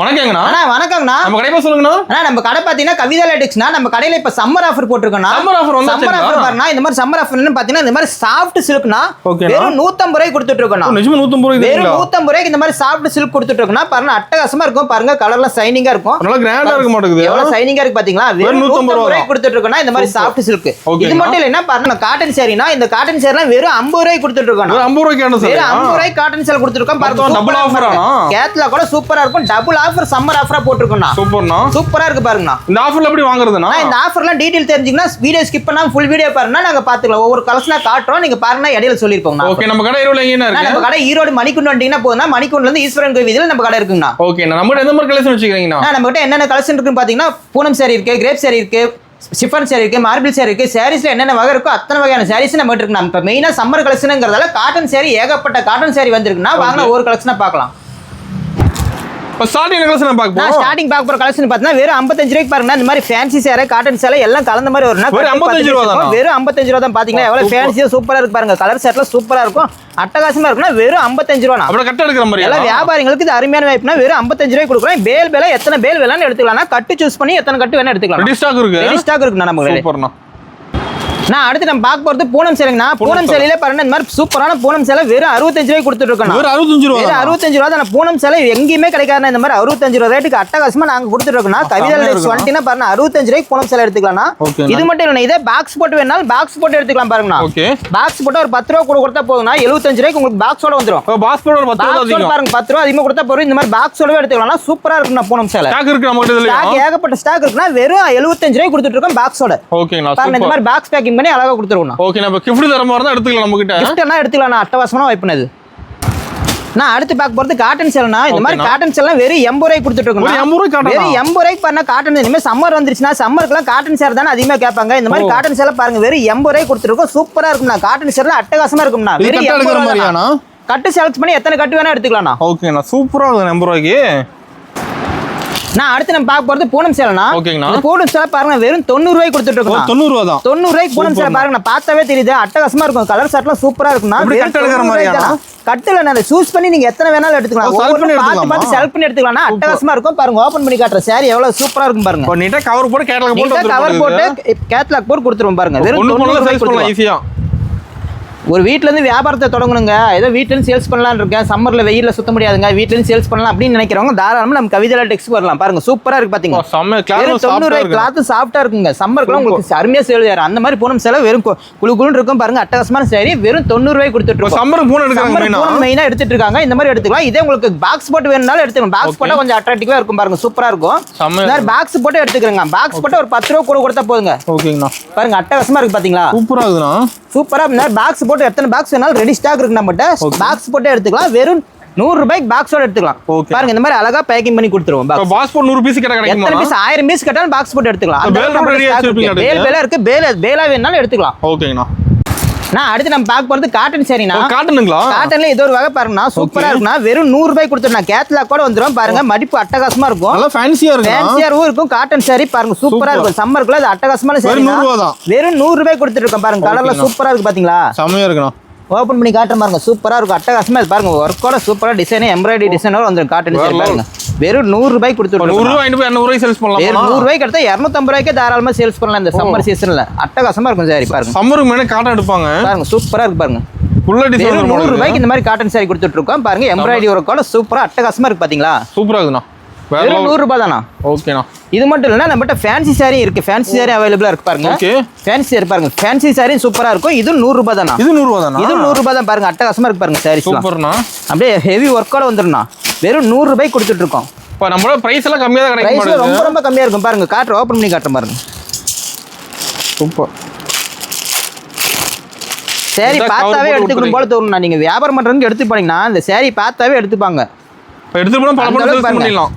வணக்கங்கண்ணா. அண்ணா வணக்கங்கண்ணா. நம்ம கடை பேர் சொல்லுங்கண்ணா. அண்ணா நம்ம கடை பாத்தீங்கன்னா கவிதா லேட்டெக்ஸ்னா நம்ம கடையில இப்ப சம்மர் ஆஃபர் போட்டுருக்கோம்னா. சம்மர் ஆஃபர் வந்து சம்மர் ஆஃபர் பாருங்க. இந்த மாதிரி சம்மர் ஆஃபர்னு பாத்தீங்கன்னா இந்த மாதிரி சாஃப்ட் சில்க்னா வெறும் 150 ரூபாய்க்கு கொடுத்துட்டு இருக்கோம்னா. நிஜமா 150 ரூபாய்க்கு வெறும் 150 ரூபாய்க்கு இந்த மாதிரி சாஃப்ட் சில்க் கொடுத்துட்டு இருக்கோம்னா பாருங்க அட்டகாசமா இருக்கும். பாருங்க கலர்ல ஷைனிங்கா இருக்கும். நல்லா கிராண்டா இருக்க மாட்டேங்குது. எவ்வளவு ஷைனிங்கா இருக்கு பாத்தீங்களா? வெறும் 150 ரூபாய்க்கு கொடுத்துட்டு இருக்கோம்னா இந்த மாதிரி சாஃப்ட் சில்க். இது மட்டும் இல்லனா பாருங்க காட்டன் சாரினா இந்த காட்டன் சாரிலாம் வெறும் 50 ரூபாய்க்கு கொடுத்துட்டு இருக்கோம். வெறும் 50 ரூபாய்க்கு காட்டன் சாரி. வெறும் 50 ரூபாய்க்கு காட்டன் சாரி கொடுத்துட்டு இருக்கோம். பாருங்க டபுள் ஆஃபரா? கேட்ல கூட சூப்பரா இருக்கும். டபுள் ஆஃபர் சம்மர் ஆஃபரா போட்டுருக்கோம்னா. சூப்பர்ண்ணா. சூப்பரா இருக்கு பாருங்கண்ணா. இந்த ஆஃபர்ல எப்படி வாங்குறதுனா? இந்த ஆஃபர்லாம் டீடைல் தெரிஞ்சிங்கன்னா வீடியோ ஸ்கிப் பண்ணாம ஃபுல் வீடியோ பாருங்க நாங்க பாத்துக்கலாம். ஒவ்வொரு கலெக்ஷனா காட்றோம். நீங்க பாருங்க இடையில சொல்லிருப்போம். ஓகே நம்ம கடை ஈரோட்ல எங்க இருக்கு? நம்ம கடை ஈரோடு மணிக்குண்டு வந்தீங்கன்னா போதுனா மணிக்குண்டுல இருந்து ஈஸ்வரன் கோவில் வீதியில நம்ம கடை இருக்குங்கண்ணா. ஓகே நம்ம கிட்ட எந்த மாதிரி கலெக்ஷன் வச்சிருக்கீங்கண்ணா? நம்ம கிட்ட என்னென்ன கலெக்ஷன் இருக்குன்னு பாத்தீங்கன்னா பூனம் சாரி இருக்கு, கிரேப் சாரி இருக்கு, சிஃபான் சாரி இருக்கு, மார்பிள் சாரி இருக்கு. சாரீஸ்ல என்னென்ன வகை இருக்கோ அத்தனை வகையான சாரீஸ் நம்ம கிட்ட இருக்கு. நம்ம இப்ப மெயினா சம்மர் கலெக்ஷன்ங்கிறதால காட்டன் சாரி ஏகப்பட்ட காட்டன் சாரி வந்திருக்குன்னா வாங்க ஒரு கலெக்ஷனா பார்க்கலாம். இப்ப ஸ்டார்டிங் கலெக்ஷன் பார்க்க போறோம். ஸ்டார்டிங் பார்க்க போற கலெக்ஷன் பார்த்தீங்கன்னா வெறும் 55 ரூபாய்க்கு பாருங்க. இந்த மாதிரி ஃபேன்சி சேலை காட்டன் சேலை எல்லாம் கலந்த மாதிரி வரும்னா வெறும் 55 ரூபாய் தான். வெறும் 55 ரூபாய் தான். பாத்தீங்களா எவ்வளவு ஃபேன்சியா சூப்பரா இருக்கு பாருங்க. கலர் செட்ல சூப்பரா இருக்கும். அட்டகாசமா இருக்குன்னா வெறும் 55 ரூபாய். அப்புறம் கட்ட எடுக்கிற மாதிரி எல்லாம் வியாபாரிகளுக்கு இது அருமையான வாய்ப்புனா வெறும் 55 ரூபாய் கொடுக்குறோம். பேல் பேல எத்தனை பேல் வேணாலும் எடுத்துக்கலாம். கட்டு சூஸ் பண்ணி எத்தனை கட்டு வேணா எடுத்துக்கலாம். ரெடி ஸ்டாக் இருக்கு. ரெடி ஸ்டாக் இருக்குண்ணா நம்ம. சூப்பர்ண்ணா. நான் அடுத்து நம்ம பார்க்க போறது பூனம் சேலைங்கண்ணா. பூனம் சேலையில பாருங்க இந்த மாதிரி சூப்பரான பூனம் சேலை வெறும் 65 ரூபாய்க்கு கொடுத்துட்டு இருக்கோம். வெறும் 65 ரூபாய். வெறும் 65 ரூபாய் தான். பூனம் சேலை எங்கேயுமே கிடைக்காது. இந்த மாதிரி 65 ரூபாய் ரேட்டுக்கு அட்டகாசமா நாங்க கொடுத்துட்டு இருக்கோம். கவிதா லேட்டெக்ஸ் வந்துட்டீங்கன்னா பாருங்க 65 ரூபாய்க்கு பூனம் சேலை எடுத்துக்கலாம். இது மட்டும் இல்ல இதே பாக்ஸ் போட்டு வேணாலும் பாக்ஸ் போட்டு எடுத்துக்கலாம் பாருங்கண்ணா. ஓகே பாக்ஸ் போட்டு ஒரு 10 ரூபாய் கூட கொடுத்தா போதும்னா 75 ரூபாய்க்கு உங்களுக்கு பாக்ஸோட வந்துரும். பாக்ஸ் போட்டு 10 ரூபாய் அதிகம் பாருங்க 10 ரூபாய் அதிகமா கொடுத்தா போதும். இந்த மாதிரி பாக்ஸோடவே எடுத்துக்கலாம். சூப்பரா இருக்குண்ணா பூனம் சேலை. ஸ்டாக் இருக்கு நம்ம கிட்ட. ஸ்டாக் ஏகப்பட்ட ஸ்டாக் இருக்குன்னா வெறும் 75 ரூபாய்க்கு கொடுத்துட்டு இருக்கோம் பாக்ஸோட. ஓகேங்களா. பாருங்க இந்த மாதிரி பாக்ஸ் பேக்கிங் பண்ணி அழகா கொடுத்துருவோம். ஓகே நம்ம கிஃப்ட் தர மாதிரி தான் எடுத்துக்கலாம். நம்ம கிட்ட கிஃப்ட் எல்லாம் எடுத்துக்கலாம். அட்டகாசமான வாய்ப்புனது. நான் அடுத்து பார்க்க போறது காட்டன் சேலைனா. இந்த மாதிரி காட்டன் சேலை வெறும் 80 ரூபாய்க்கு கொடுத்துட்டு இருக்கோம். 80 ரூபாய் காட்டன். வெறும் 80 ரூபாய்க்கு பாருங்க காட்டன். இனிமே சம்மர் வந்துருச்சுனா சம்மருக்குலாம் காட்டன் சேலை தானே அதிகமா கேட்பாங்க. இந்த மாதிரி காட்டன் சேலை பாருங்க வெறும் 80 ரூபாய்க்கு கொடுத்துருக்கோம். சூப்பரா இருக்கும்னா காட்டன் சேலை அட்டகாசமா இருக்கும்னா. வெறும் 80 ரூபாய்னா கட்டு செலக்ட் பண்ணி எத்தனை கட்டு வேணா எடுத்துக்கலாம்னா. ஓகேண்ணா சூப்பரா இருக்கு 80 ரூபாய்க்கு. நான் அடுத்து நம்ம பார்க்க போறது பூனம் சேலைனா. ஓகேங்கண்ணா. பூனம் சேலை பாருங்க வெறும் 90 ரூபாய்க்கு கொடுத்துட்டு இருக்கோம். 90 ரூபாய் தான். 90 ரூபாய்க்கு பூனம் சேலை பாருங்க. நான் பார்த்தாவே தெரியுது அட்டகாசமா இருக்கும். கலர் ஷர்ட்லாம் சூப்பரா இருக்கும்னா. கட்ட எடுக்கிற மாதிரியானா? கட்டுல நான் சூஸ் பண்ணி நீங்க எத்தனை வேணாலும் எடுத்துக்கலாம். பார்த்து செலக்ட் பண்ணி எடுத்துக்கலாம். அட்டகாசமா இருக்கும் பாருங்க. ஓபன் பண்ணி காட்டுற சாரி எவ்வளவு சூப்பரா இருக்கும் பாருங்க. நீட்டா கவர் போட்டு கேட்டலாக் போட்டு கவர் போட்டு கேட்டலாக் போட்டு கொடுத்துருவோம் பாருங்க. வெறும் 90 ரூபாய்க்கு கொடுக்கலாம் ஈஸியா. ஒரு வீட்ல இருந்து வியாபாரத்தை தொடங்கணுங்க. ஏதோ வீட்ல இருந்து சேல்ஸ் பண்ணலாம்னு இருக்கேன். சம்மர்ல வெயில்ல சுத்த முடியாதுங்க. வீட்ல இருந்து சேல்ஸ் பண்ணலாம் அப்படின்னு நினைக்கிறவங்க தாராளமா நம்ம கவிதா லேட்டெக்ஸ் வரலாம். பாருங்க சூப்பரா இருக்கு பாத்தீங்க. செம்ம கிளாத் 90 ரூபாய் கிளாத் சாஃப்ட்டா இருக்குங்க. சம்மர்க்குலாம் உங்களுக்கு அருமையா சேல் யாரு. அந்த மாதிரி பூனம் சேலை வெறும் குளு குளுன்னு இருக்கும் பாருங்க. அட்டகாசமான சாரி வெறும் 90 ரூபாய்க்கு கொடுத்துட்டு இருக்கோம். சம்மர் பூனம் எடுக்கறாங்க. பூனம் மெயினா எடுத்துட்டு இருக்காங்க. இந்த மாதிரி எடுத்துக்கலாம். இதே உங்களுக்கு பாக்ஸ் போட்டு வேணும்னாலும் எடுத்துக்கலாம். பாக்ஸ் போட்டா கொஞ்சம் அட்ராக்டிவா இருக்கும் பாருங்க. சூப்பரா இருக்கும். இந்த மாதிரி பாக்ஸ் போட்டு எடுத்துக்கறங்க. பாக்ஸ் போட்டு ஒரு 10 ரூபாய் கூட கொடுத்தா போதுங்க. ஓகேங்கண்ணா. பாருங்க அட்டகாசமா இருக்கு பாத்தீங்களா. சூப்பரா இருக்குண்ணா. சூப்பரா இந்த பாக்ஸ் போட்டு எத்தனை பாக்ஸ் வேணாலும் ரெடி ஸ்டாக் இருக்கு நம்மட்ட. பாக்ஸ் போட்டு எடுத்துக்கலாம். வெறும் 100 ரூபாய்க்கு பாக்ஸோட எடுத்துக்கலாம். பாருங்க இந்த மாதிரி அழகா பேக்கிங் பண்ணி கொடுத்துருவோம். பாக்ஸ் போட்டு 100 பீஸ் கிட்ட கிடைக்குமா? எத்தனை பீஸ் 1000 பீஸ் கேட்டாலும் பாக்ஸ் போட்டு எடுத்துக்கலாம். பேல் பேலா இருக்கு. பேலா வேணாலும் எடுத்துக்கலாம். ஓகேங்கண்ணா. நான் அடுத்து நம்ம பார்க்க போறது காட்டன் சாரினா. காட்டனுங்களா? காட்டன்ல இது ஒரு வகை பாருங்கண்ணா. சூப்பரா இருக்குண்ணா. வெறும் 100 ரூபாய்க்கு கொடுத்துருந்தா கேட்லாக் கூட வந்துரும் பாருங்க. மடிப்பு அட்டகாசமா இருக்கும். நல்லா ஃபேன்சியா இருக்கு. ஃபேன்சியாவும் இருக்கும். காட்டன் சாரி பாருங்க சூப்பரா இருக்கும். சம்மருக்குள்ள இது அட்டகாசமான சாரி. 100 ரூபாய் தான். வெறும் 100 ரூபாய்க்கு கொடுத்துட்டு இருக்கோம் பாருங்க. கலர்ல சூப்பரா இருக்கு பாத்தீங்களா. செமையா இருக்குண்ணா. ஓபன் பண்ணி காட்டுற பாருங்க. சூப்பரா இருக்கும். அட்டகாசமா பாருங்க. ஒர்க்கோட சூப்பரா டிசைன் எம்ப்ராய்டரி டிசைனோட வந்துரும் காட்டன் சாரி பாருங்க. வெறும் 100 ரூபாய்க்கு கொடுத்துருக்கோம். 100 ரூபாய் 200 ரூபாய் சேல்ஸ் பண்ணலாம். 100 ரூபாய்க்கு எடுத்தா 250 ரூபாய்க்கு தாராளமா சேல்ஸ் பண்ணலாம் இந்த சம்மர் சீசன்ல. அட்டகாசமா இருக்கும் சாரி பாருங்க. சம்மருக்கு மேல காட்டன் எடுப்பாங்க பாருங்க. சூப்பரா இருக்கு பாருங்க. ஃபுல்லா டிசைன் 100 ரூபாய்க்கு இந்த மாதிரி காட்டன் சாரி கொடுத்துட்டு இருக்கோம் பாருங்க. எம்ப்ராய்டரி ஒர்க்கோட சூப்பரா அட்டகாசமா இருக்கு பாத்தீங்களா. சூப்பரா இருக்குண்ணா. வெறும் 100 ரூபாய் தானா. ஓகேண்ணா. இது மட்டும் இல்லைன்னா நம்மகிட்ட ஃபேன்சி சாரி இருக்கு. ஃபேன்சி சாரி அவைலபிளா இருக்கு பாருங்க. ஃபேன்சி சாரி பாருங்க. ஃபேன்சி சாரி சூப்பரா இருக்கும். இது 100 ரூபாய் தானா. இது 100 ரூபாய் தானா. இது 100 ரூபாய் தான் பாருங்க. அட்டகாசமா இருக்கு பாருங்க சாரி. சூப்பர்ண்ணா. அப்படியே ஹெவி ஒர்க்கோட வந்துருண்ணா. வெறும் 100 ரூபாய்க்கு கொடுத்துட்டு இருக்கோம். இப்போ நம்மளோட பிரைஸ் எல்லாம் கம்மியா தான் கிடைக்கும். பிரைஸ் ரொம்ப ரொம்ப கம்மியா இருக்கும் பாருங்க. காட்டுற ஓபன் பண்ணி காட்டுற பாருங்க. சூப்பர். சாரி பார்த்தாவே எடுத்துக்கணும் போல தோணும்ண்ணா. நீங்க வியாபாரம் பண்றவங்க எடுத்து போனீங்கன்னா இந்த சாரி பார்த்தாவே எடுத்துப்பாங்க. எடுத்து போனா பல பல பண்ணிடலாம்.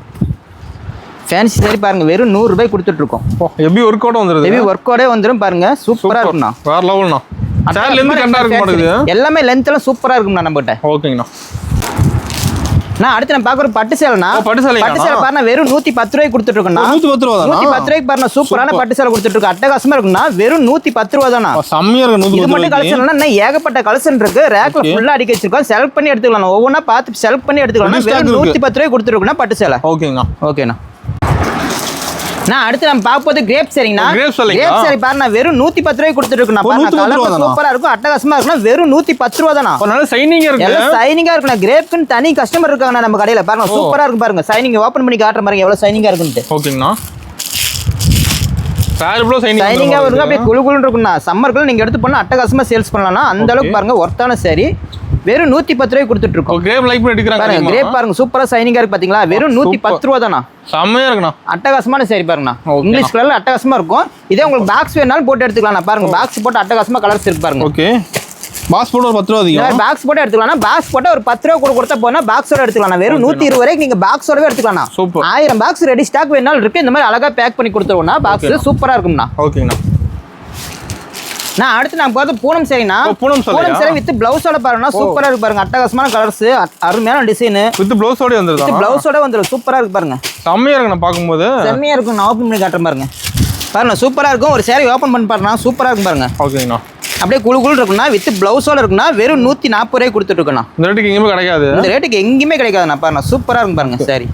ஃபேன்சி சாரி பாருங்க. வெறும் 100 ரூபாய் கொடுத்துட்டு இருக்கோம். ஹெவி ஒர்க்கோட வந்துருது. ஹெவி ஒர்க்கோட வந்துரும் பாருங்க. சூப்பரா இருக்கும்ண்ணா. வேற லெவல்ண்ணா. சாரில இருந்து கண்டா இருக்க மாட்டேங்குது. எல்லாமே லென்த் எல்லாம் சூப்பரா இருக்கும்ண்ணா நம்மகிட்ட. ஓகேங்கண்ணா. நான் அடுத்து நம்ம பார்க்குற பட்டு சேலைனா பட்டு சேலை பாருங்க வெறும் 110 ரூபாய்க்கு கொடுத்துட்டு இருக்கோம்னா 110 ரூபா தான் 110 ரூபாய்க்கு பாருங்க சூப்பரான பட்டு சேலை கொடுத்துட்டு இருக்கோம் அட்டகாசமா இருக்குன்னா வெறும் 110 ரூபா தானா செம்மையா இருக்கு இது 110 மட்டும் கலெக்ஷன் இன்னும் ஏகப்பட்ட கலெக்ஷன் இருக்கு ரேக்ல ஃபுல்லா அடுக்கி வச்சிருக்கோம் செலக்ட் பண்ணி எடுத்துக்கலாம் ஒவ்வொன்றா பார்த்து செலக்ட் பண்ணி எடுத்துக்கலாம் வெறும் 110 ரூபாய்க்கு கொடுத்துட்டு இருக்கோம்னா பட்டு சேலை ஓகேங்கண்ணா ஓகேண்ணா நான் அடுத்து நம்ம பார்க்க போது கிரேப் சரிங்கண்ணா கிரேப் சரி பாருங்க வெறும் 110 ரூபாய்க்கு கொடுத்துட்டு இருக்கோம் பாருங்க சூப்பரா இருக்கும் அட்டகாசமா இருக்கும் வெறும் 110 ரூபா தானா நல்ல சைனிங்கா இருக்கு எல்லாம் சைனிங்கா இருக்குண்ணா கிரேப்க்குன்னு தனி கஸ்டமர் இருக்காங்க நம்ம கடையில பாருங்க சூப்பரா இருக்கும் பாருங்க சைனிங் ஓபன் பண்ணி காட்டுற பாருங்க எவ்வளவு சைனிங்கா இருக்குன்னு ஓகேங்கண்ணா சாரிப்ளோ சைனிங்கா வருங்க அப்படியே குளு குளுன்னு இருக்குண்ணா சம்மருக்கு நீங்க எடுத்து பண்ணா அட்டகாசமா சேல்ஸ் பண்ணலாம்னா அந்த அளவுக்கு பாருங்க ஒர்த்தான சாரி வெறும் 110 ரூபாய்க்கு கொடுத்துட்டு இருக்கோம் கிரேப் லைக் பண்ணி எடுக்கறாங்க பாருங்க கிரேப் பாருங்க சூப்பரா சைனிங்கா இருக்கு பாத்தீங்களா வெறும் 110 ரூபா தானா செம்மையா இருக்குண்ணா அட்டகாசமான சாரி பாருங்கண்ணா இங்கிலீஷ் கலர்ல அட்டகாசமா இருக்கும் இதே உங்களுக்கு பாக்ஸ் வேணாலும் போட்டு எடுத்துக்கலாம் பாருங்க பாக்ஸ் போட்டு அட்டகாசமா கலர்ஸ் இருக்கு பாருங்க ஓகே பாக்ஸ் போட்டு ஒரு 10 ரூபா அதிகம் பாக்ஸ் போட்டு எடுத்துக்கலாம் பாக்ஸ் போட்டு ஒரு 10 ரூபா கூட கொடுத்தா போனா பாக்ஸோட எடுத்துக்கலாம் வெறும் 120 வரைக்கும் நீங்க பாக்ஸோடவே எடுத்துக்கலாம் சூப்பர் 1000 பாக்ஸ் ரெடி ஸ்டாக் வேணாலும் இருக்கு இந்த மாதிரி அழகா பேக் பண்ணி கொடுத்துருவோம்னா பாக்ஸ் சூப்பரா இருக்கும்ண்ணா ஓகேங்கண்ணா நான் அடுத்து நான் பார்த்து பூனம் சரிண்ணா பூனம் சரி வித் பிளவுஸோட பாருங்க சூப்பரா இருக்கு பாருங்க அட்டகாசமான கலர்ஸ் அருமையான டிசைன் வித் பிளவுஸோட வந்துருது பிளவுஸோட வந்துரும் சூப்பரா இருக்கு பாருங்க செம்மையா இருக்கு நான் பாக்கும்போது செம்மையா இருக்கும் நான் ஓபன் பண்ணி காட்டுறேன் பாருங்க பாருங்க சூப்பரா இருக்கும் ஒரு சாரி ஓபன் பண்ணி பாருங்க சூப்பரா இருக்கும் பாருங்க ஓகேங்கண்ணா அப்படியே குளு குளு இருக்குன்னா வித் பிளவுஸோட இருக்குன்னா வெறும் 140 ரூபாய்க்கு கொடுத்துட்டு இருக்கோம் இந்த ரேட்டுக்கு எங்கேயுமே கிடைக்காது இந்த ரேட்டுக்கு எங்கேயுமே கிடைக்காதுண்ணா பாருங்க சூப்பரா இருக்கும் பாருங்க சாரி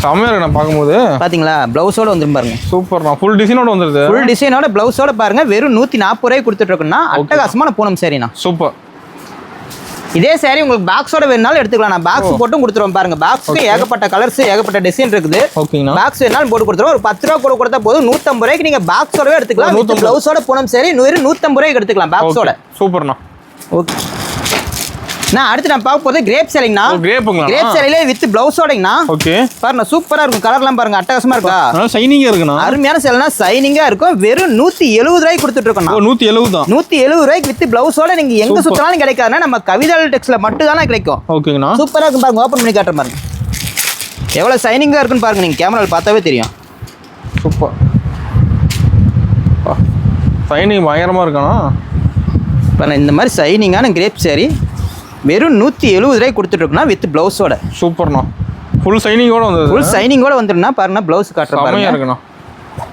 செம்மையா இருக்கு நான் பாக்கும்போது பாத்தீங்களா பிளவுஸோட வந்துரும் பாருங்க சூப்பர்ண்ணா ஃபுல் டிசைனோட வந்துருது ஃபுல் டிசைனோட பிளவுஸோட பாருங்க வெறும் 140 ரூபாய்க்கு கொடுத்துட்டு இருக்கோம்னா அட்டகாசமான பூனம் சாரிண்ணா சூப்பர் இதே சாரி உங்களுக்கு பாக்ஸோட வேணாலும் எடுத்துக்கலாம் நான் பாக்ஸ் போட்டும் கொடுத்துருவோம் பாருங்க பாக்ஸ்க்கு ஏகப்பட்ட கலர்ஸ் ஏகப்பட்ட டிசைன் இருக்குது ஓகேங்கண்ணா பாக்ஸ் வேணாலும் போட்டு கொடுத்துருவோம் ஒரு 10 ரூபா கூட கொடுத்தா போதும் 150 ரூபாய்க்கு நீங்க பாக்ஸோடவே எடுத்துக்கலாம் பிளவுஸோட பூனம் சாரி 150 ரூபாய்க்கு எடுத்துக்கலாம் பாக்ஸோட சூப்பர்ண்ணா ஓகே நான் அடுத்து நான் பார்க்க போது கிரேப் சேலைங்கண்ணா கிரேப் சேலையிலே வித் பிளவுஸோடங்கண்ணா ஓகே பாருங்க சூப்பரா இருக்கும் கலர்லாம் பாருங்க அட்டகாசமா இருக்கா ஷைனிங்கா இருக்குண்ணா அருமையான சேலைனா ஷைனிங்கா இருக்கும் வெறும் 170 ரூபாய்க்கு கொடுத்துட்டு இருக்கோம் 170 தான் 170 ரூபாய்க்கு வித் பிளவுஸோட நீங்க எங்க சுத்தினாலும் கிடைக்காதுன்னா நம்ம கவிதால் டெக்ஸ்ல மட்டும் தானே கிடைக்கும் ஓகேங்கண்ணா சூப்பரா இருக்கும் பாருங்க ஓபன் பண்ணி காட்டுற பாருங்க எவ்வளவு ஷைனிங்கா இருக்குன்னு பாருங்க நீங்க கேமரால பார்த்தாவே தெரியும் சூப்பர் ஷைனிங் பயங்கரமா இருக்கானா பாருங்க இந்த மாதிரி ஷைனிங்கான கிரேப் சாரி வெறும் 170 ரூபாய்க்கு கொடுத்துட்டு இருக்கோம்னா வித் பிளவுஸோட சூப்பர்ண்ணா ஃபுல் ஷைனிங்கோட வந்துருது ஃபுல் ஷைனிங்கோட வந்துருன்னா பாருங்க பிளவுஸ் காட்டுற பாருங்க இருக்குண்ணா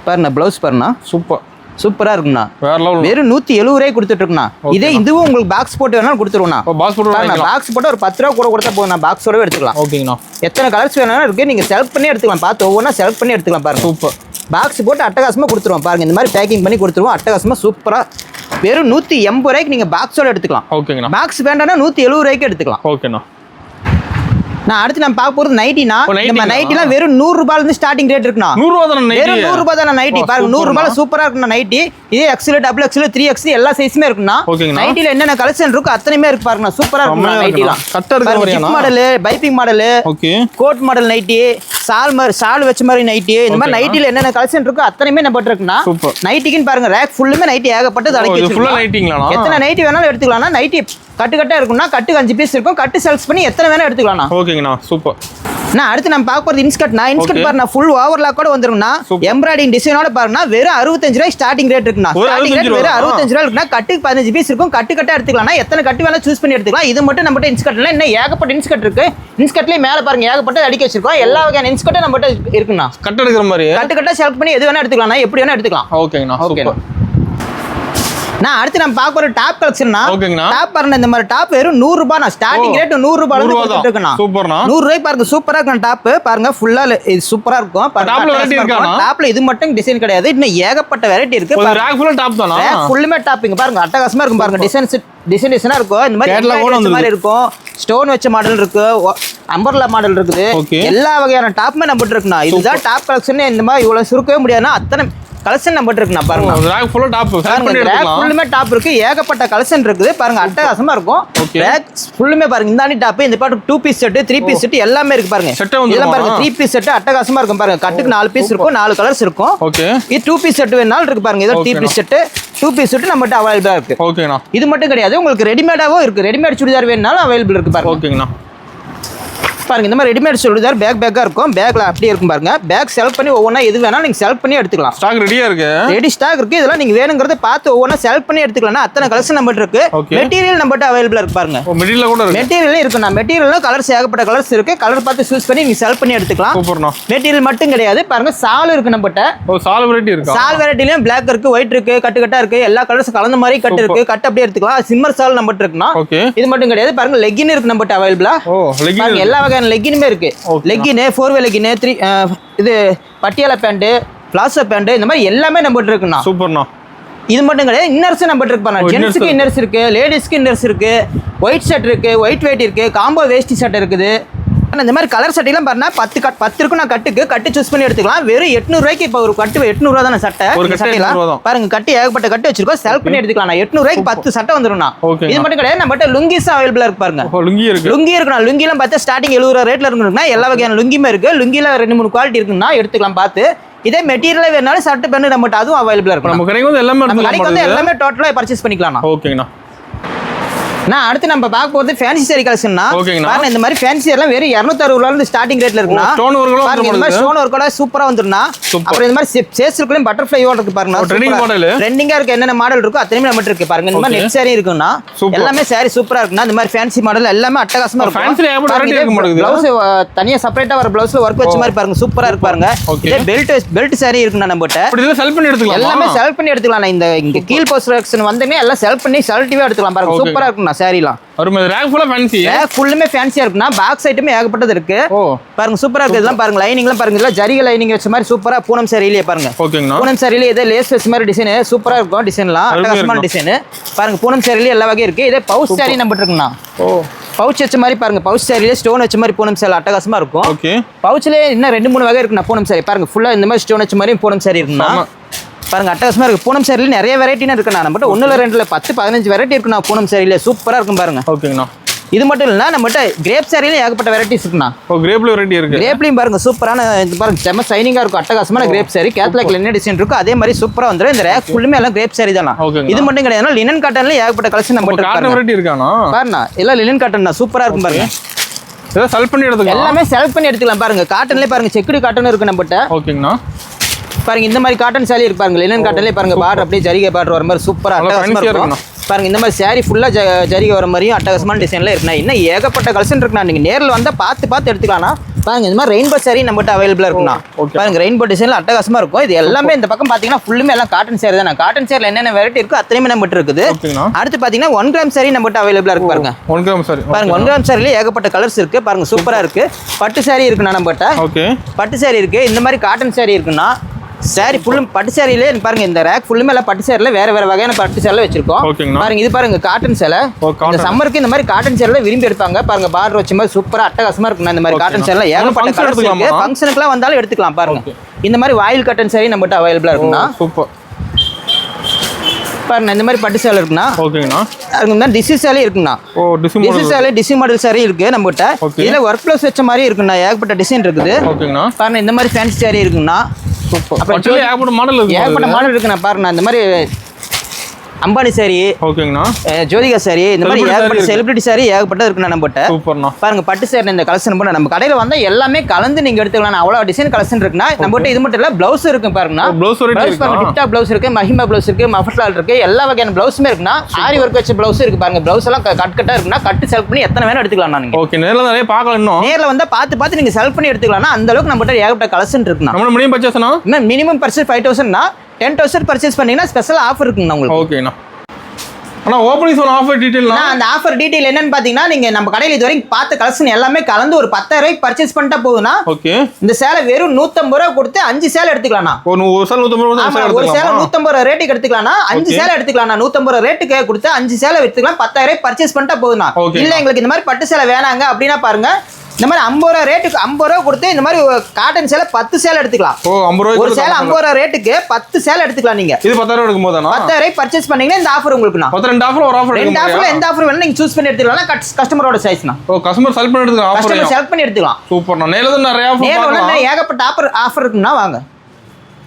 பாருங்க பிளவுஸ் பாருங்க சூப்பர் சூப்பரா இருக்குண்ணா வேற லெவல் வெறும் 170 ரூபாய்க்கு கொடுத்துட்டு இருக்கோம்னா இதே இதுவும் உங்களுக்கு பாக்ஸ் போட்டு வேணாலும் கொடுத்துருவோம்னா பாக்ஸ் போட்டு பாக்ஸ் போட்டு ஒரு 10 ரூபா கூட கொடுத்தா போதும் நான் பாக்ஸோடவே எடுத்துக்கலாம் ஓகேங்கண்ணா எத்தனை கலர்ஸ் வேணாலும் இருக்கு நீங்க செலக்ட் பண்ணி எடுத்துக்கலாம் பார்த்து ஒவ்வொன்றா செலக்ட் பண்ணி எடுத்துக்கலாம் பாருங்க சூப்பர் பாக்ஸ் போட்டு அட்டகாசமா கொடுத்துருவோம் பாருங்க இந்த மாதிரி பேக்கிங் பண்ணி கொடுத்துருவோம் அட்டகாசமா சூப்பரா வெறும் 180 ரூபாய்க்கு நீங்க பாக்ஸோட எடுத்துக்கலாம் ஓகேங்கண்ணா பாக்ஸ் வேண்டாம்னா 170 ரூபாய்க்கு எடுத்துக்கலாம் ஓகேண்ணா நான் அடுத்து நம்ம பார்க்க போறது நைட்டினா நம்ம நைட்டிலாம் வெறும் 100 ரூபாயில இருந்து ஸ்டார்டிங் ரேட் இருக்குண்ணா 100 ரூபா தானே வெறும் 100 ரூபாய் தானே நைட்டி பாருங்க 100 ரூபாயில சூப்பரா இருக்குண்ணா நைட்டி இதே எக்ஸ்எல் டபுள் எக்ஸ்எல் 3X எல்லா சைஸுமே இருக்குண்ணா நைட்டில என்னென்ன கலெக்ஷன் இருக்கோ அத்தனையுமே இருக்கு பாருங்க சூப்பரா இருக்குண்ணா நைட்டிலாம் கட் எடுக்கிற மாதிரியா model piping model okay code model nightie சால் வச்ச மாதிரி நைட்டி இந்த மாதிரி நைட்டில என்னென்ன கலெக்ஷன் இருக்கோ அத்தனையுமே நம்ம இருக்குண்ணா நைட்டிக்குன்னு பாருங்க ரேக் ஃபுல்லுமே நைட்டி ஏகப்பட்டது அடக்கி வச்சிருக்கோம் எத்தனை நைட்டி வேணாலும் எடுத்துக்கலாம்னா நைட்டி கட்டு இருக்கும்னா கட்டுக்கு 5 பீஸ் இருக்கும் கட்டு செல்ஸ் பண்ணி எத்தனை வேணா எடுத்துக்கலாம்ண்ணா ஓகேங்கண்ணா சூப்பர் நான் அடுத்து நம்ம பார்க்க போறது இன்ஸ்கர்ட்னா இன்ஸ்கர்ட் பாருங்க ஃபுல் ஓவர்லாக் கூட வந்துரும்னா எம்ப்ராய்டிங் டிசைனோட பாருங்க வெறும் 65 ரூபாய் ஸ்டார்டிங் ரேட் இருக்குண்ணா ஸ்டார்டிங் ரேட் வெறும் 65 ரூபாய் இருக்குன்னா கட்டுக்கு 15 பீஸ் இருக்கும் கட்டா எடுத்துக்கலாம்னா எத்தனை கட்டு வேணா சூஸ் பண்ணி எடுத்துக்கலாம் இது மட்டும் நம்மகிட்ட இன்ஸ்கர்ட்ல இன்னும் ஏகப்பட்ட இன்ஸ்கர்ட் இருக்கு இன்ஸ்கர்ட்லயே மேல பாருங்க ஏகப்பட்ட அடிக்க வச்சிருக்கோம் எல்லா வகையான இன்ஸ்கர்ட்டும் நம்மகிட்ட இருக்குண்ணா கட் எடுக்கிற மாதிரி கட்டா செலக்ட் பண்ணி எது வேணா எடுத்துக்கலாம்னா எப்படி வேணா எடுத்துக்கலாம் ஓகேங்கண்ணா ஓகேண்ணா நான் அடுத்து நம்ம பார்க்க போற டாப் கலெக்ஷன்னா ஓகேங்கண்ணா டாப் பாருங்க இந்த மாதிரி டாப் வெறும் 100 ரூபாய் ஸ்டார்டிங் ரேட் 100 ரூபாயில இருந்து கொடுத்துட்டு இருக்கேன் சூப்பர்ண்ணா 100 ரூபாய் பாருங்க சூப்பரா இருக்கும் டாப் பாருங்க ஃபுல்லா இது சூப்பரா இருக்கும் டாப்ல வெரைட்டி இருக்கானா டாப்ல இது மட்டும் டிசைன் கிடையாது இன்னும் ஏகப்பட்ட வெரைட்டி இருக்கு ஒரு ரேக் ஃபுல்லா டாப் தானா ரேக் ஃபுல்லுமே டாப்பிங் பாருங்க அட்டகாசமா இருக்கும் பாருங்க டிசைனா இருக்கும் இந்த மாதிரி இருக்கும் ஸ்டோன் வச்ச மாடல் இருக்கு அம்பர்லா மாடல் இருக்குது எல்லா வகையான டாப்புமே நம்மகிட்ட இருக்குண்ணா இதுதான் டாப் கலெக்ஷன் இந்த மாதிரி இவ்வளவு சுருக்கவே முடியாதுன்னா அத்தனை கலெக்ஷன் நம்மகிட்ட இருக்குண்ணா பாருங்க ரேக் ஃபுல்லா டாப் ரேக் ஃபுல்லுமே டாப் இருக்கு ஏகப்பட்ட கலெக்ஷன் இருக்குது பாருங்க அட்டகாசமா இருக்கும் ரேக் ஃபுல்லுமே பாருங்க இந்தாண்டி டாப் இந்த பாட்டு 2 பீஸ் செட் 3 பீஸ் செட் எல்லாமே இருக்கு பாருங்க இதெல்லாம் பாருங்க 3 பீஸ் செட் அட்டகாசமா இருக்கும் பாருங்க கட்டுக்கு 4 பீஸ் இருக்கும் 4 கலர்ஸ் இருக்கும் ஓகே இது 2 பீஸ் செட் வேணாலும் இருக்கு பாருங்க இது 3 பீஸ் செட் 2 பீஸ் செட் நம்மகிட்ட அவைலபிளா இருக்கு ஓகேண்ணா இது மட்டும் கிடையாது உங்களுக்கு ரெடிமேடாவும் இருக்கு ரெடிமேட் சுடிதார் வேணாலும் அவைலபிள் இருக்கு பாருங்க ஓகேங்கண்ணா பாருங்க இந்த மாதிரி ரெடிமேட் சுடிதார் பேக்கா இருக்கும். பேக்ல அப்படியே இருக்கும் பாருங்க. பேக் செலக்ட் பண்ணி ஒவ்வொன்றா எது வேணாலும் நீங்க செலக்ட் பண்ணி எடுத்துக்கலாம். ஸ்டாக் ரெடியா இருக்கு. ரெடி ஸ்டாக் இருக்கு. இதெல்லாம் நீங்க வேணுங்கிறத பார்த்து ஒவ்வொன்றா செலக்ட் பண்ணி எடுத்துக்கலாம். அத்தனை கலெக்ஷன் நம்மகிட்ட இருக்கு. மெட்டீரியல் நம்மகிட்ட அவைலபிளா இருக்கு பாருங்க. மெட்டீரியல் கூட இருக்கு. மெட்டீரியல் இருக்குண்ணா. மெட்டீரியல்ல கலர்ஸ் ஏகப்பட்ட கலர்ஸ் இருக்கு. கலர் பார்த்து சூஸ் பண்ணி நீங்க செலக்ட் பண்ணி எடுத்துக்கலாம். சூப்பர்ண்ணா. மெட்டீரியல் மட்டும் கிடையாது பாருங்க, சால் இருக்கு நம்மகிட்ட. சால் வெரைட்டி இருக்கு. சால் வெரைட்டிலயும் பிளாக் இருக்கு, ஒயிட் இருக்கு, கட்டா இருக்கு. எல்லா கலர்ஸ் கலந்த மாதிரி கட்டு இருக்கு. கட் அப்படியே எடுத்துக்கலாம். சிம்மர் சால் நம்மகிட்ட இருக்குண்ணா. இது மட்டும் கிடையாது பாருங்க, லெகின் இருக்கு நம்மகிட்ட அவைலபிளா. பாருங்க எல்லா வகையான லெகினுமே இருக்கு. லெகின், 4வே லெகின், இது பட்டியாலா பேண்ட், பிளாசோ பேண்ட், இந்த மாதிரி எல்லாமே நம்மகிட்ட இருக்குண்ணா. சூப்பர்ண்ணா. இது மட்டும் கிடையாது, இன்னர்ஸ் நம்மகிட்ட இருக்கு பாருங்க. ஜென்ட்ஸ்க்கு இன்னர்ஸ் இருக்கு, லேடிஸ்க்கு இன்னர்ஸ் இருக்கு, ஒயிட் ஷர்ட் இருக்கு, ஒயிட் வெயிட் இருக்கு, காம்போ வேஷ்டி ஷர்ட் இருக்குது. இந்த மாதிரி கலர் சட்டையெல்லாம் பாருங்க 10 இருக்கும். நான் கட்டு சூஸ் பண்ணி எடுத்துக்கலாம். வெறும் 800 ரூபாய்க்கு. இப்போ ஒரு கட்டு 800 ரூபா தானே சட்டை. பாருங்க கட்டு ஏகப்பட்ட கட்டு வச்சிருக்கோம். செலக்ட் பண்ணி எடுத்துக்கலாம். 800 ரூபாய்க்கு 10 சட்டை வந்துரும்ண்ணா. இது மட்டும் கிடையாது, நம்மகிட்ட லுங்கிஸ் அவைலபிளா இருக்கு பாருங்க. லுங்கி இருக்குண்ணா. லுங்கிலாம் பார்த்தா ஸ்டார்டிங் 70 ரூபா ரேட்ல இருக்குன்னா எல்லா வகையான லுங்கியுமே இருக்கு. லுங்கில 2-3 குவாலிட்டி இருக்குன்னா எடுத்துக்கலாம் பார்த்து. இதே மெட்டீரியல் வேணாலும் சட்டை பேண்ட் நம்மகிட்ட அதுவும் அவைலபிளா இருக்கும். நம்ம கடைக்கு வந்து எல்லாமே டோட்டலா பர்ச்சேஸ் பண்ணிக்கலாம். ஓகேங்கண்ணா. நான் அடுத்து நம்ம பார்க்க போறது ஃபேன்சி சாரி கலெக்ஷன்னா. பாருங்க இந்த மாதிரி ஃபேன்சி எல்லாம் வெறும் 260 ரூபாயில இருந்து ஸ்டார்டிங் ரேட்ல இருக்குன்னா. ஸ்டோன் வர்க்ல பாருங்க இந்த மாதிரி ஸ்டோன் வர்க்கோட சூப்பரா வந்துருனா. அப்புறம் இந்த மாதிரி சேஸ்லயும் பட்டர்ஃப்ளை ஓட இருக்கு பாருங்க. Trending model. ட்ரெண்டிங்கா இருக்கு. என்னென்ன மாடல் இருக்கோ அத்தனையும் நம்ம இருக்கு பாருங்க. இந்த மாதிரி நெட் சாரி இருக்குன்னா எல்லாமே சாரி சூப்பரா இருக்குன்னா. இந்த மாதிரி ஃபேன்சி மாடல் எல்லாமே அட்டகாசமா இருக்கும். ஃபேன்சி வெரைட்டி இருக்கு மாடல். ப்ளவுஸ் தனியா செப்பரேட்டா வர ப்ளவுஸ்ல வர்க் வச்ச மாதிரி பாருங்க. சூப்பரா இருக்கு பாருங்க. இதே பெல்ட் சாரி இருக்குன்னா நம்மட்ட. அப்படி இத செலக்ட் பண்ணி எடுத்துக்கலாம். எல்லாமே செலக்ட் பண்ணி எடுத்துக்கலாம். இந்த கீழ் போஸ்ட் செக்ஷன் வந்தமே எல்லாம் செலக்ட் பண்ணி செலக்டிவா எடுத்துக்கலாம் பாருங்க. சூப்பரா இருக்குன்னா சாரிலாம். ஒரு ரேக் ஃபுல்லா ஃபேன்சி. ரேக் ஃபுல்லுமே ஃபேன்சியா இருக்குன்னா. பாக்ஸ் ஐட்டமே ஏகப்பட்டது இருக்கு. பாருங்க சூப்பரா இருக்கு. இதெல்லாம் பாருங்க லைனிங்லாம் பாருங்க. இதெல்லாம் ஜரிகை லைனிங் வச்ச மாதிரி சூப்பரா பூனம் சாரியிலே பாருங்க. ஓகேங்கண்ணா. பூனம் சாரியிலே இதே லேஸ் வச்ச மாதிரி டிசைன் சூப்பரா இருக்கும். டிசைன்லாம் அட்டகாசமான டிசைன் பாருங்க. பூனம் சாரியிலே எல்லா வகையும் இருக்கு. இதே பவுச் சாரி நம்ம இருக்குண்ணா. பவுச் வச்ச மாதிரி பாருங்க. பவுச் சாரியிலே ஸ்டோன் வச்ச மாதிரி பூனம் சாரி அட்டகாசமா இருக்கும். பவுச்லயே இன்னும் 2-3 வகை இருக்குண்ணா பூனம் சாரி. பாருங்க ஃபுல்லா இந்த மாதிரி ஸ்டோன் வச்ச மாதிரி பூனம் சாரி இருக்குண்ணா. பாருங்க அட்டகாசமா இருக்கு. பூனம் சாரியில நிறைய வெரைட்டினா இருக்குண்ணா. நம்மகிட்ட 1-2 10-15 வெரைட்டி இருக்குண்ணா பூனம் சாரியில. சூப்பரா இருக்கும் பாருங்க. ஓகேங்கண்ணா. இது மட்டும் இல்லைன்னா நம்மகிட்ட கிரேப் சாரியில ஏகப்பட்ட வெரைட்டிஸ் இருக்குண்ணா. கிரேப்ல வெரைட்டி இருக்கு. கிரேப்லயும் பாருங்க சூப்பரான இந்த பாருங்க செம்ம சைனிங்கா இருக்கும். அட்டகாசமான கிரேப் சாரி. கேட்லாக்ல என்ன டிசைன் இருக்கோ அதே மாதிரி சூப்பரா வந்துரும். இந்த ரேக் ஃபுல்லுமே எல்லாம் கிரேப் சாரி தானா. இது மட்டும் கிடையாது, லினன் காட்டன்ல ஏகப்பட்ட கலெக்ஷன் நம்மகிட்ட காட்டன் வெரைட்டி இருக்கானா. பாருங்க எல்லாம் லினன் காட்டன் சூப்பரா இருக்கும் பாருங்க. இத செலக்ட் பண்ணி எடுத்துக்கலாம். எல்லாமே செலக்ட் பண்ணி எடுத்துக்கலாம் பாருங்க. காட்டன்லயே பாருங்க செக்குடு காட்டன் இருக்கு நம்மகிட்ட. ஓகேங்கண்ணா. பாருங்க இந்த மாதிரி காட்டன் சாரி இருக்கு பாருங்க. லினன் காட்டன்லயே பாருங்க பார்டர் அப்படியே ஜரிகை பார்டர் வர மாதிரி சூப்பரா அட்டகாசமா இருக்கும் பாருங்க. இந்த மாதிரி சாரி ஃபுல்லா ஜரிகை வர மாதிரியும் அட்டகாசமான டிசைன்ல இருக்குண்ணா. இன்னும் ஏகப்பட்ட கலெக்ஷன் இருக்குண்ணா. நீங்க நேரில் வந்தா பார்த்து எடுத்துக்கலாம்னா. பாருங்க இந்த மாதிரி ரெயின்போ சாரி நம்மகிட்ட அவைலபிளா இருக்குண்ணா. பாருங்க ரெயின்போ டிசைன்ல அட்டகாசமா இருக்கும். இது எல்லாமே இந்த பக்கம் பாத்தீங்கன்னா ஃபுல்லுமே எல்லாம் காட்டன் சாரி தானே. காட்டன் சாரில என்னென்ன வெரைட்டி இருக்கோ அத்தனையுமே நம்மகிட்ட இருக்குது. அடுத்து பாத்தீங்கன்னா 1 கிராம் சாரி நம்மகிட்ட அவைலபிளா இருக்கு பாருங்க. 1 கிராம் சாரி பாருங்க. 1 கிராம் சாரில ஏகப்பட்ட கலர்ஸ் இருக்கு பாருங்க. சூப்பரா இருக்கு. பட்டு சாரி இருக்குண்ணா நம்மகிட்ட. பட்டு சாரி இருக்கு. இந்த மாதிரி காட்டன் சாரி இருக்குண்ணா. சாரி ஃபுல்லும் பட்டு சாரியிலே பாருங்க. இந்த ரேக் ஃபுல்லுமே எல்லாம் பட்டு சாரில வேற வகையான பட்டு சாரில வச்சிருக்கோம். பாருங்க இது பாருங்க காட்டன் சேலை. இந்த சம்மருக்கு இந்த மாதிரி காட்டன் சேலை விரும்பி எடுப்பாங்க பாருங்க. பார்டர் வச்ச மாதிரி சூப்பரா அட்டகாசமா இருக்குண்ணா. இந்த மாதிரி காட்டன் சேலை ஏகப்பட்ட கலர்ஸ் இருக்கு. ஃபங்க்ஷனுக்குலாம் வந்தாலும் எடுத்துக்கலாம் பாருங்க. இந்த மாதிரி வாயில் காட்டன் சாரி நம்மகிட்ட அவைலபிளா இருக்குண்ணா. சூப்பர் பாருங்க. இந்த மாதிரி பட்டு சேலை இருக்குண்ணா. ஓகேங்கண்ணா. டிசி சேலை இருக்குண்ணா. டிசி சேலை டிசி மாடல் சாரி இருக்கு நம்மகிட்ட. இதுல ஒர்க் ப்ளவுஸ் வச்ச மாதிரி இருக்குண்ணா. ஏகப்பட்ட டிசைன் இருக்குது. பாருங்க இந்த மாதிரி ஃபேன்சி சாரி இருக்குண்ணா. அப்புறம் ஏகப்பட்ட மாடல் இருக்குண்ணா. பாருங்க இந்த மாதிரி அம்பானி சாரி. ஓகேங்கண்ணா. ஜோதிகா சாரி. இந்த மாதிரி ஏகப்பட்ட செலிபிரிட்டி சாரி ஏகப்பட்டது இருக்குண்ணா நம்மகிட்ட. சூப்பர்ண்ணா. பாருங்க பட்டு சாரி இந்த கலெக்ஷன் பண்ண நம்ம கடையில வந்தா எல்லாமே கலந்து நீங்க எடுத்துக்கலாம். அவ்வளவு டிசைன் கலெக்ஷன் இருக்குண்ணா நம்மகிட்ட. இது மட்டும் இல்ல பிளவுஸ் இருக்கு பாருங்கண்ணா. பிளவுஸ் டிப்டாப் பிளவுஸ் இருக்கு, மஹிமா பிளவுஸ் இருக்கு, மஃபட்லால் இருக்கு. எல்லா வகையான பிளவுஸுமே இருக்குண்ணா. ஆரி ஒர்க் வச்ச பிளவுஸ் இருக்கு பாருங்க. பிளவுஸ் எல்லாம் கட்டா இருக்குண்ணா. கட்டு செலக்ட் பண்ணி எத்தனை வேணும் எடுத்துக்கலாம் நீங்க. ஓகே நேர்ல நிறைய பார்க்கலாம். இன்னும் நேர்ல வந்தா பார்த்து நீங்க செலக்ட் பண்ணி எடுத்துக்கலாம். அந்த அளவுக்கு நம்மகிட்ட ஏகப்பட்ட கலெக்ஷன் இருக்குண்ணா. நம்ம மினிமம் பர்ச்சேஸ்னா மினிமம் பர்ச்சேஸ் 5000னா 10000 பர்ச்சேஸ் பண்ணீங்கன்னா ஸ்பெஷல் ஆஃபர் இருக்குண்ணா உங்களுக்கு. ஓகேண்ணா. ஆனா ஓபனிங் சோன் ஆஃபர் டீடைல்னா அந்த ஆஃபர் டீடைல் என்னன்னு பாத்தீங்கன்னா நீங்க நம்ம கடையில இதுவரைக்கும் பார்த்த கலெக்ஷன் எல்லாமே கலந்து ஒரு 10000 ரூபாய்க்கு பர்ச்சேஸ் பண்ணிட்டா போதுனா. ஓகே. இந்த சேலை வெறும் 150 ரூபாய் கொடுத்து 5 சேலை எடுத்துக்கலாம்னா. ஒரு சேலை 150 ரூபாய். ஒரு சேலை 150 ரூபாய் ரேட்டுக்கு எடுத்துக்கலாம்னா 5 சேலை எடுத்துக்கலாம்னா. 150 ரூபாய் ரேட்டுக்கு கொடுத்து 5 சேலை எடுத்துக்கலாம். 10000 ரூபாய் பர்ச்சேஸ் பண்ணிட்டா போதுனா. இல்ல எங்களுக்கு இந்த மாதிரி பட்டு சேலை வேணாங்க அப்படினா பாருங்க. இந்த மாதிரி 50 ரூபாய் ரேட்டுக்கு 50 ரூபாய் கொடுத்து இந்த மாதிரி காட்டன் சேலை 10 சேலை எடுத்துக்கலாம். ஒரு சேலை 50 ரூபாய் ரேட்டுக்கு 10 சேலை எடுத்துக்கலாம் நீங்க. இது 10000 ரூபாய் எடுக்கும் போதானா? 10000 ரூபாய் பர்ச்சேஸ் பண்ணீங்கன்னா இந்த ஆஃபர் உங்களுக்குனா. 2 ஆஃபர் ஒரு ஆஃபர். 2 ஆஃபர்ல எந்த ஆஃபர் வேணா நீங்க சூஸ் பண்ணி எடுத்துக்கலாம். கஸ்டமரோட சைஸ்னா. கஸ்டமர் செலக்ட் பண்ணி எடுத்துக்கலாம். கஸ்டமர் செலக்ட் பண்ணி எடுத்துக்கலாம். சூப்பர்ண்ணா. நேர்ல நிறைய ஆஃபர். நேர்ல ஏகப்பட்ட ஆஃபர் இருக்குன்னா வாங்க.